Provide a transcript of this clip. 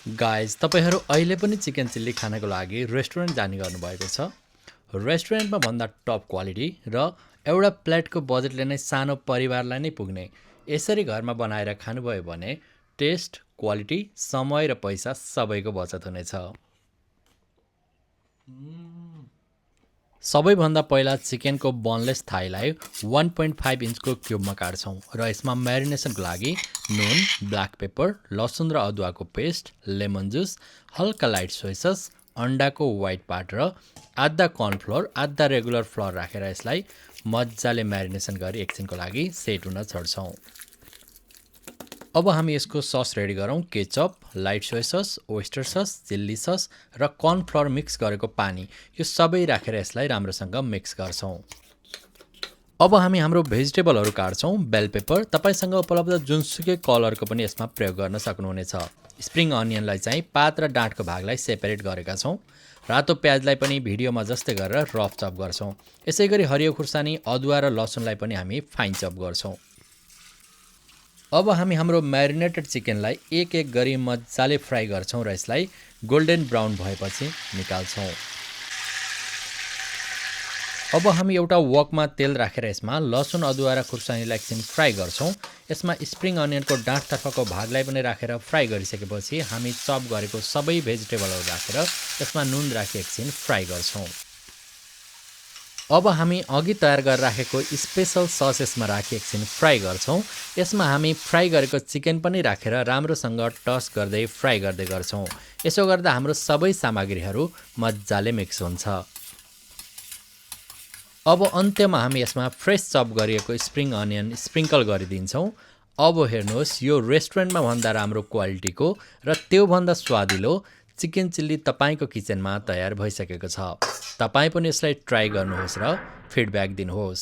Guys तपाईहरू अहिले पनि चिकन चिल्ली खानको लागि रेस्टुरेन्ट जाने गर्नुभएको छ। रेस्टुरेन्टमा भन्दा टप क्वालिटी र एउटा प्लेटको बजेटले नै सानो परिवारलाई नै पुग्ने यसरी घरमा बनाएर खानुभयो भने टेस्ट, क्वालिटी, समय र पैसा सबैको बचत हुनेछ। सबैभन्दा पहिला चिकनको बोनलेस थाईलाई 1.5 इन्चको क्युबमा काट्छौँ र यसमा म्यारिनेसनको लागि नुन, ब्ल्याक पेपर, लसुन र अदुवाको पेस्ट, लेमन जुस, हल्का लाइट सोया सस, अन्डाको व्हाइट पार्ट र आधा कर्नफ्लोर, आधा रेगुलर फ्लोर राखेर यसलाई मजाले म्यारिनेसन गरी एकछिनको लागि सेट हुन छोड्छौँ। अब हामी यसको सस रेडी गरौँ। Ketchup, light soya sauce, oyster sauce, chilli sauce र कर्नफ्लोर मिक्स गरेको पानी यो सबै राखेर यसलाई राम्रोसँग मिक्स गर्छौँ। अब हामी हाम्रो भेजिटेबलहरू काट्छौँ। बेल पेपर तपाईसँग उपलब्ध जुनसुकै कलरको पनि यसमा प्रयोग गर्न सक्नुहुनेछ। स्प्रिङ अनियनलाई चाहिँ पात र डाँठको भागलाई सेपरेट गरेका छौँ। रातो प्याजलाई पनि भिडियोमा जस्तै गरेर रफ चप गर्छौँ। यसै गरी हरियो खुर्सानी, अदुवा र लसुनलाई पनि हामी फाइन चप गर्छौँ। अब हामी हाम्रो म्यारिनेटेड चिकनलाई एक एक गरी मजाले फ्राई गर्छौँ र यसलाई गोल्डन ब्राउन भएपछि निकाल्छौँ। अब हामी एउटा वकमा तेल राखेर यसमा लसुन, अदुवा र खुर्सानीलाई एकछिन फ्राई गर्छौँ। यसमा स्प्रिङ अनियनको डाँठतर्फको भागलाई पनि राखेर फ्राई गरिसकेपछि हामी चप गरेको सबै भेजिटेबलहरू राखेर यसमा नुन राखी एकछिन फ्राई गर्छौँ। अब हामी अघि तयार गरेर राखेको स्पेशल सस यसमा राखी एकछिन फ्राई गर्छौँ। यसमा हामी फ्राई गरेको चिकन पनि राखेर राम्रोसँग टस गर्दै फ्राई गर्दै गर्छौँ। यसो गर्दा हाम्रो सबै सामग्रीहरू मजाले मिक्स हुन्छ। अब अन्त्यमा हामी यसमा फ्रेस चप गरिएको स्प्रिङ अनियन स्प्रिङ्कल गरिदिन्छौँ। अब हेर्नुहोस्, यो रेस्टुरेन्टमा भन्दा राम्रो क्वालिटीको र त्योभन्दा स्वादिलो चिकन चिल्ली तपाईको किचनमा तयार भइसकेको छ। तपाईँ पनि यसलाई ट्राई गर्नुहोस् र फिडब्याक दिनुहोस्।